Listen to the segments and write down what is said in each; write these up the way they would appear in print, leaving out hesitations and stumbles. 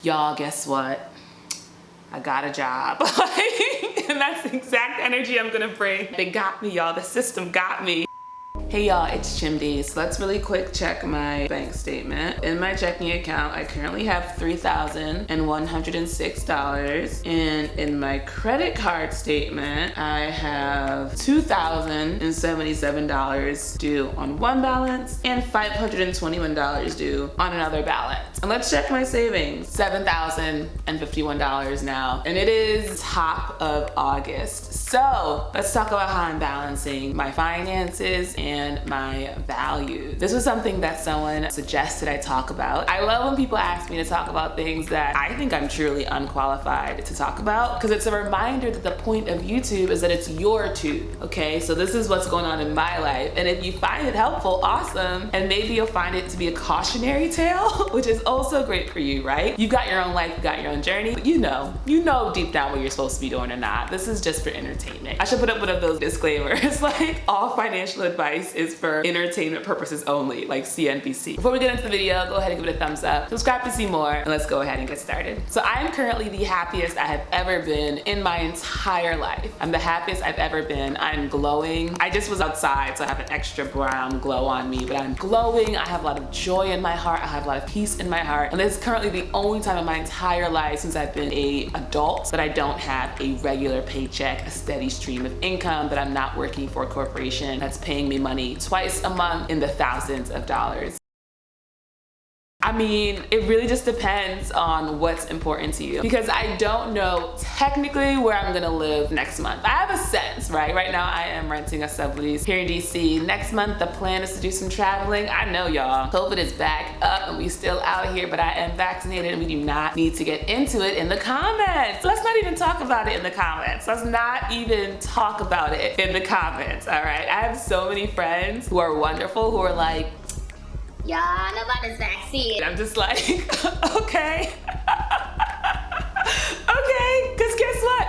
Y'all, guess what? I got a job. And that's the exact energy I'm gonna bring. They got me, y'all. The system got me. Hey y'all, it's Chimdi. So let's really quick check my bank statement. In my checking account, I currently have $3,106. And in my credit card statement, I have $2,077 due on one balance and $521 due on another balance. And let's check my savings. $7,051 now. And it is top of August. So let's talk about how I'm balancing my finances and my values. This was something that someone suggested I talk about. I love when people ask me to talk about things that I think I'm truly unqualified to talk about, because it's a reminder that the point of YouTube is that it's your tube, okay? So this is what's going on in my life. And if you find it helpful, awesome. And maybe you'll find it to be a cautionary tale, which is also great for you, right? You've got your own life, you've got your own journey, but you know deep down what you're supposed to be doing or not. This is just for entertainment. I should put up one of those disclaimers, like all financial advice is for entertainment purposes only, like CNBC. Before we get into the video, go ahead and give it a thumbs up, subscribe to see more, and let's go ahead and get started. So I'm currently the happiest I have ever been in my entire life. I'm the happiest I've ever been. I'm glowing. I just was outside, so I have an extra brown glow on me, but I'm glowing. I have a lot of joy in my heart. I have a lot of peace in my heart. And this is currently the only time in my entire life since I've been an adult that I don't have a regular paycheck, a steady stream of income, that I'm not working for a corporation that's paying me money twice a month in the thousands of dollars. I mean, it really just depends on what's important to you, because I don't know technically where I'm gonna live next month. I have a sense, right? Right now I am renting a sublease here in DC. Next month the plan is to do some traveling. I know y'all, COVID is back up and we still out here, but I am vaccinated and we do not need to get into it in the comments. Let's not even talk about it in the comments. Let's not even talk about it in the comments, all right? I have so many friends who are wonderful, who are like, y'all know about this vaccine. I'm just like, okay. Okay, because guess what?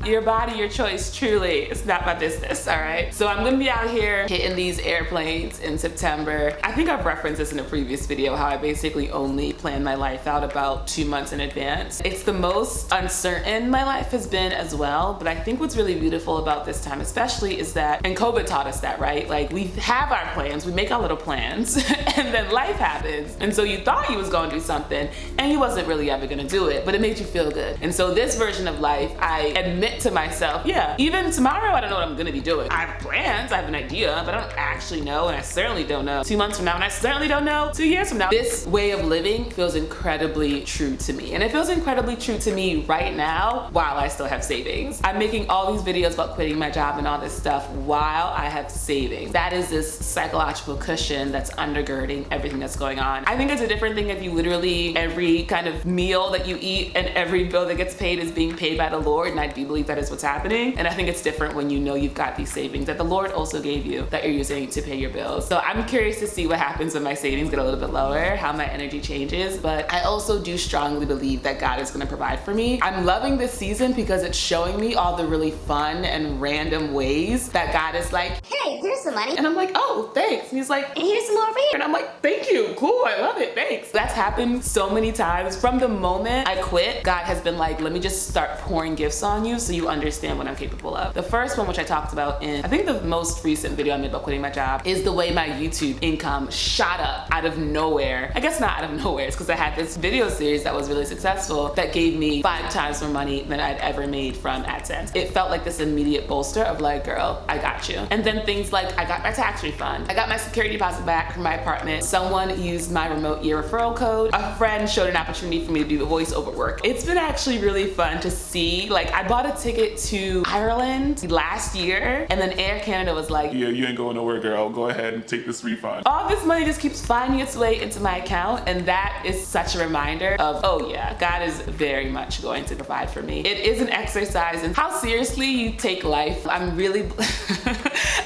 Your body, your choice, truly. It's not my business, all right? So I'm gonna be out here hitting these airplanes in September. I think I've referenced this in a previous video, how I basically only plan my life out about 2 months in advance. It's the most uncertain my life has been as well, but I think what's really beautiful about this time especially is that, and COVID taught us that, right? Like, we have our plans, we make our little plans, and then life happens. And so you thought you was gonna do something, and you wasn't really ever gonna do it, but it made you feel good. And so this version of life, I admit to myself, yeah, even tomorrow I don't know what I'm gonna be doing. I have plans, I have an idea, but I don't actually know, and I certainly don't know 2 months from now, and I certainly don't know 2 years from now. This way of living feels incredibly true to me, and it feels incredibly true to me right now while I still have savings. I'm making all these videos about quitting my job and all this stuff while I have savings. That is this psychological cushion that's undergirding everything that's going on. I think it's a different thing if you literally, every kind of meal that you eat and every bill that gets paid is being paid by the Lord, and I do believe that is what's happening. And I think it's different when you know you've got these savings that the Lord also gave you that you're using to pay your bills. So I'm curious to see what happens when my savings get a little bit lower, how my energy changes. But I also do strongly believe that God is gonna provide for me. I'm loving this season because it's showing me all the really fun and random ways that God is like, Hey, here's some money. and I'm like, oh, thanks. And he's like, And here's some more over here. and I'm like, thank you, cool, I love it, thanks. That's happened so many times. From the moment I quit, God has been like, let me just start pouring gifts on you so you understand what I'm capable of. The first one, which I talked about in, I think the most recent video I made about quitting my job, is the way my YouTube income shot up out of nowhere. I guess not out of nowhere, it's because I had this video series that was really successful that gave me 5 times more money than I'd ever made from AdSense. It felt like this immediate bolster of like, girl, I got you. And then things like, I got my tax refund, I got my security deposit back from my apartment, someone used my remote year referral code, a friend showed an opportunity for me to do the voiceover work. It's been actually really fun to see. Like, I bought a ticket to Ireland last year, and then Air Canada was like, yeah, you ain't going nowhere, girl. Go ahead and take this refund. all this money just keeps finding its way into my account, and that is such a reminder of, oh yeah, God is very much going to provide for me. It is an exercise in how seriously you take life. I'm really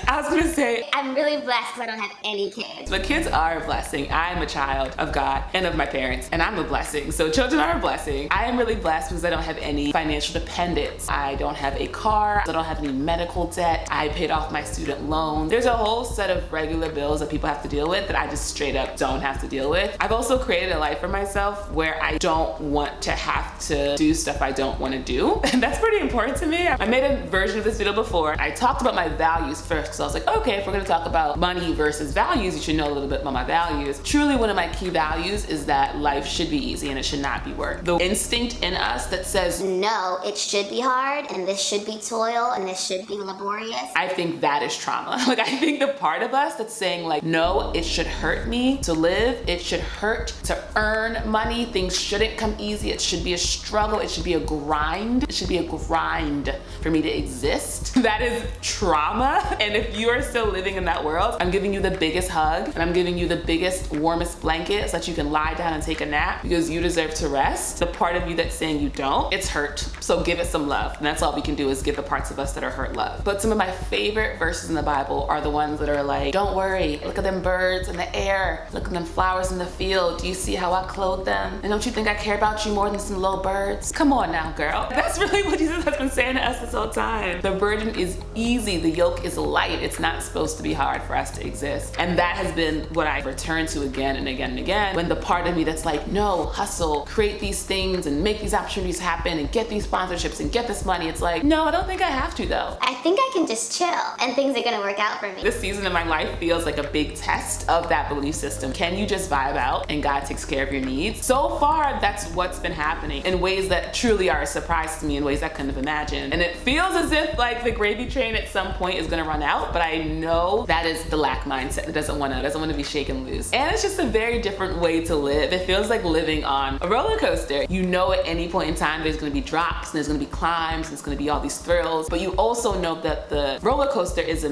I was gonna say, I'm really blessed because I don't have any kids. but kids are a blessing. I'm a child of God and of my parents, and I'm a blessing. So children are a blessing. I am really blessed because I don't have any financial dependence. I don't have a car. I don't have any medical debt. I paid off my student loan. There's a whole set of regular bills that people have to deal with that I just straight up don't have to deal with. I've also created a life for myself where I don't want to have to do stuff I don't want to do. And that's pretty important to me. I made a version of this video before. I talked about my values first because I was like, okay, if we're gonna talk about money versus values, you should know a little bit about my values. Truly, one of my key values is that life should be easy and it should not be work. The instinct in us that says, No, it should be hard, and this should be toil, and this should be laborious. I think that is trauma. Like, I think the part of us that's saying like, no, it should hurt me to live. It should hurt to earn money. Things shouldn't come easy. It should be a struggle. It should be a grind. It should be a grind for me to exist. That is trauma. And if you are still living in that world, I'm giving you the biggest hug and I'm giving you the biggest, warmest blanket so that you can lie down and take a nap because you deserve to rest. The part of you that's saying you don't, it's hurt. So give it some love. And that's all we can do is give the parts of us that are hurt love. But some of my favorite verses in the Bible are the ones that are like, don't worry, look at them birds in the air, look at them flowers in the field. Do you see how I clothe them? And don't you think I care about you more than some little birds? Come on now, girl. That's really what Jesus has been saying to us this whole time. The burden is easy, the yoke is light. It's not supposed to be hard for us to exist. And that has been what I return to again and again and again, when the part of me that's like, no, hustle, create these things and make these opportunities happen and get these sponsorships and get this money. It's like, no, I don't think I have to though. I think I can just chill and things are gonna work out for me. This season of my life feels like a big test of that belief system. Can you just vibe out and God takes care of your needs? So far, that's what's been happening in ways that truly are a surprise to me, in ways I couldn't have imagined. And it feels as if like the gravy train at some point is gonna run out, but I know that is the lack mindset that doesn't wanna be shaken loose. And it's just a very different way to live. It feels like living on a roller coaster. You know at any point in time there's gonna be drops and there's gonna be climbs and there's gonna be all these thrills, but you also know that the roller coaster is a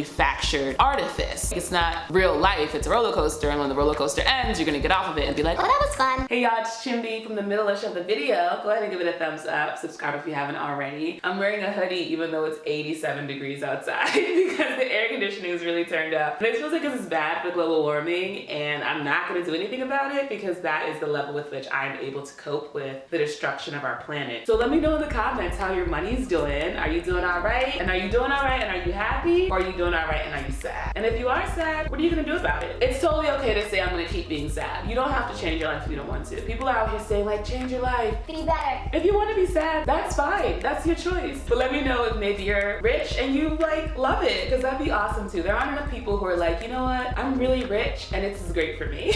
manufactured artifice. It's not real life, it's a roller coaster, and when the roller coaster ends, you're gonna get off of it and be like, Oh, that was fun. hey y'all, it's Chimby from the middle-ish of the video. Go ahead and give it a thumbs up, subscribe if you haven't already. I'm wearing a hoodie even though it's 87 degrees outside because the air conditioning is really turned up. And it feels like this is bad for global warming, and I'm not gonna do anything about it because that is the level with which I'm able to cope with the destruction of our planet. So let me know in the comments how your money's doing. Are you doing all right? And are you doing all right? And are you happy? Or are you doing all right and are you sad? And if you are sad, what are you gonna do about it? It's totally okay to say I'm gonna keep being sad. You don't have to change your life if you don't want to. People are out here saying like, change your life. Be better. If you want to be sad, that's fine. That's your choice. But let me know if maybe you're rich and you like love it, because that'd be awesome too. There aren't enough people who are like, you know what? I'm really rich and this is great for me.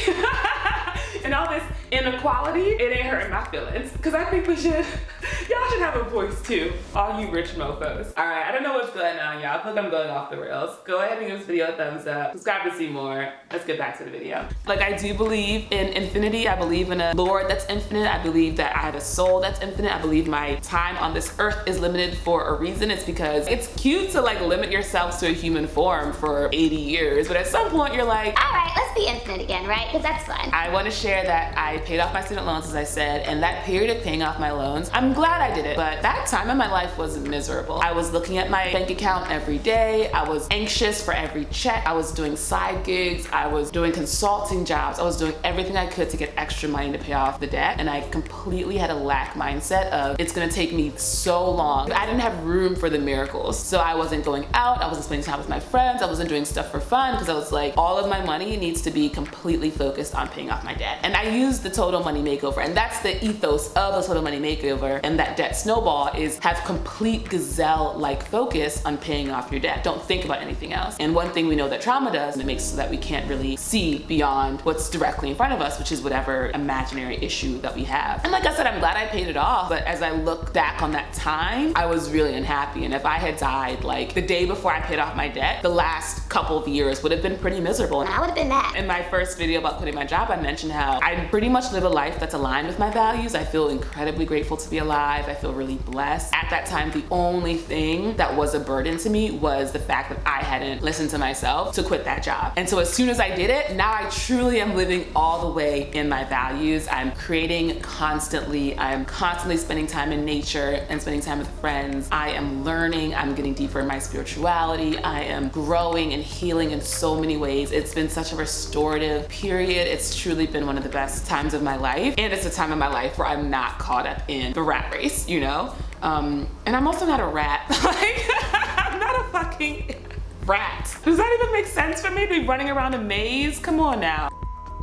And all this inequality, it ain't hurting my feelings. Because I think y'all should have a voice too, all you rich mofos. All right, I don't know what's going on, y'all. I feel like I'm going off the rails. Go ahead and give this video a thumbs up. Subscribe to see more. Let's get back to the video. Like, I do believe in infinity. I believe in a Lord that's infinite. I believe that I have a soul that's infinite. I believe my time on this earth is limited for a reason. It's because it's cute to like limit yourself to a human form for 80 years, but at some point you're like, All right, let's be infinite again, right? Because that's fun. I want to share that I paid off my student loans, as I said, and that period of paying off my loans, I'm glad I did it, but that time in my life was miserable. I was looking at my bank account every day. I was anxious for every check. I was doing side gigs. I was doing consulting jobs. I was doing everything I could to get extra money to pay off the debt, and I completely had a lack mindset of it's gonna take me so long. I didn't have room for the miracles, so I wasn't going out. I wasn't spending time with my friends. I wasn't doing stuff for fun because I was like, all of my money needs to be completely focused on paying off my debt. And I used the Total Money Makeover, and that's the ethos of the Total Money Makeover and that debt snowball is have complete gazelle-like focus on paying off your debt. Don't think about anything else. And one thing we know that trauma does, and it makes it so that we can't really see beyond what's directly in front of us, which is whatever imaginary issue that we have. And like I said, I'm glad I paid it off, but as I look back on that time, I was really unhappy. And if I had died like the day before I paid off my debt, the last couple of years would have been pretty miserable. I would have been mad. In my first video about quitting my job, I mentioned how I pretty much much live a life that's aligned with my values. I feel incredibly grateful to be alive. I feel really blessed. At that time, the only thing that was a burden to me was the fact that I hadn't listened to myself to quit that job. And so as soon as I did it, now I truly am living all the way in my values. I'm creating constantly. I'm constantly spending time in nature and spending time with friends. I am learning. I'm getting deeper in my spirituality. I am growing and healing in so many ways. It's been such a restorative period. It's truly been one of the best times of my life. And it's a time in my life where I'm not caught up in the rat race, you know? And I'm also not a rat. Like, I'm not a fucking rat. Does that even make sense for me to be running around a maze? Come on now.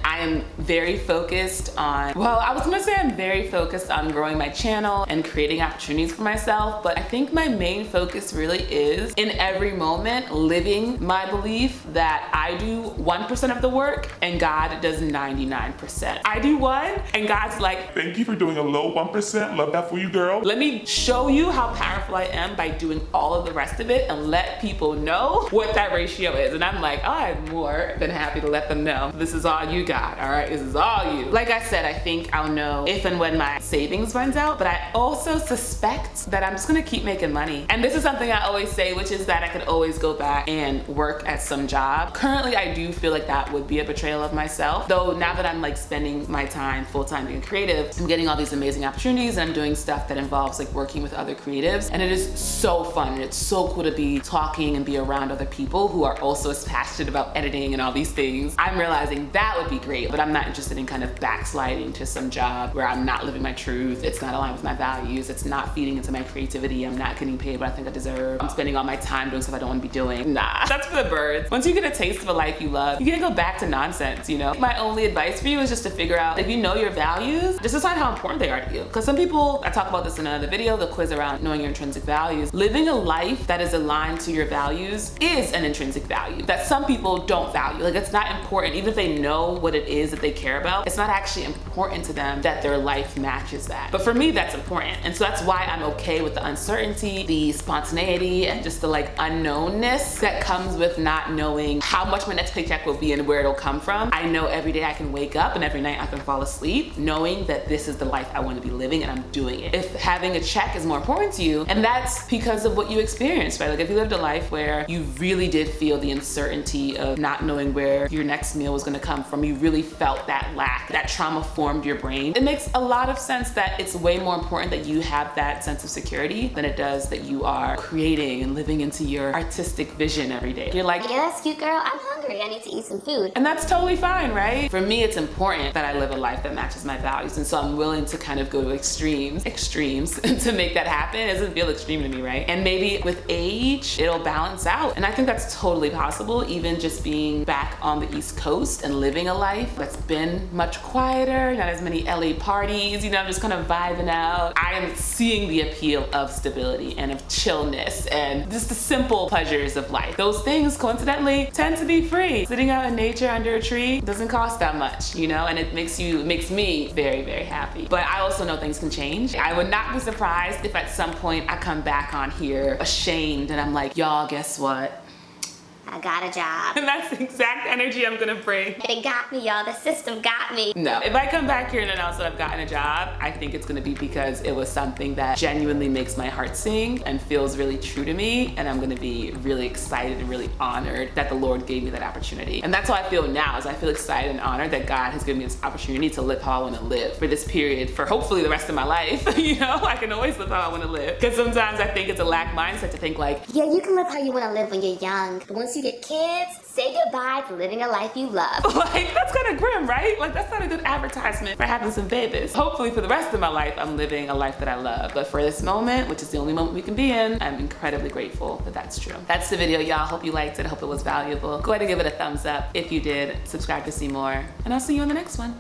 I am very focused on, well, I was gonna say I'm very focused on growing my channel and creating opportunities for myself, but I think my main focus really is in every moment living my belief that I do 1% of the work and God does 99%. I do 1 and God's like, Thank you for doing a low 1%. Love that for you, girl. let me show you how powerful I am by doing all of the rest of it and let people know what that ratio is. And I'm like, I'm more than happy to let them know. This is all you got. All right, this is all you. Like I said, I think I'll know if and when my savings runs out, but I also suspect that I'm just gonna keep making money. And this is something I always say, which is that I could always go back and work at some job. Currently, I do feel like that would be a betrayal of myself. Though now that I'm like spending my time full-time being creative, I'm getting all these amazing opportunities and I'm doing stuff that involves like working with other creatives. And it is so fun and it's so cool to be talking and be around other people who are also as passionate about editing and all these things. I'm realizing that would be great, but I'm not interested in kind of backsliding to some job where I'm not living my truth. It's not aligned with my values. It's not feeding into my creativity. I'm not getting paid what I think I deserve. I'm spending all my time doing stuff I don't want to be doing. Nah, that's for the birds. Once you get a taste of a life you love, you can't go back to nonsense, you know? My only advice for you is just to figure out, if you know your values, just decide how important they are to you. Because some people, I talk about this in another video, the quiz around knowing your intrinsic values. Living a life that is aligned to your values is an intrinsic value that some people don't value. Like, it's not important, even if they know what it is that they care about, it's not actually important to them that their life matches that. But for me, that's important. And so that's why I'm okay with the uncertainty, the spontaneity, and just the like unknownness that comes with not knowing how much my next paycheck will be and where it'll come from. I know every day I can wake up and every night I can fall asleep knowing that this is the life I want to be living and I'm doing it. If having a check is more important to you, and that's because of what you experienced, right? Like if you lived a life where you really did feel the uncertainty of not knowing where your next meal was going to come from, you really felt that lack, that trauma formed your brain, it makes a lot of sense that it's way more important that you have that sense of security than it does that you are creating and living into your artistic vision every day. You're like, Yeah, that's cute, girl. I'm hungry. I need to eat some food. and that's totally fine, right? For me, it's important that I live a life that matches my values. And so I'm willing to kind of go to extremes to make that happen. It doesn't feel extreme to me, right? And maybe with age, it'll balance out. And I think that's totally possible, even just being back on the East Coast and living a life that's been much quieter, not as many LA parties, you know, I'm just kind of vibing out. I am seeing the appeal of stability and of chillness and just the simple pleasures of life. Those things, coincidentally, tend to be free. Sitting out in nature under a tree doesn't cost that much, you know, and it makes me very, very happy. But I also know things can change. I would not be surprised if at some point I come back on here ashamed and I'm like, y'all, guess what? I got a job. And that's the exact energy I'm gonna bring. They got me, y'all. The system got me. No, if I come back here and announce that I've gotten a job, I think it's gonna be because it was something that genuinely makes my heart sing and feels really true to me. And I'm gonna be really excited and really honored that the Lord gave me that opportunity. And that's how I feel now, is I feel excited and honored that God has given me this opportunity to live how I wanna live for this period, for hopefully the rest of my life. You know, I can always live how I wanna live. Because sometimes I think it's a lack mindset to think like, Yeah, you can live how you want to live when you're young. But once you get kids, say goodbye to living a life you love. like, that's kind of grim, right? Like, that's not a good advertisement for having some babies. Hopefully for the rest of my life, I'm living a life that I love. But for this moment, which is the only moment we can be in, I'm incredibly grateful that that's true. That's the video, y'all. Hope you liked it. Hope it was valuable. Go ahead and give it a thumbs up if you did. Subscribe to see more. And I'll see you in the next one.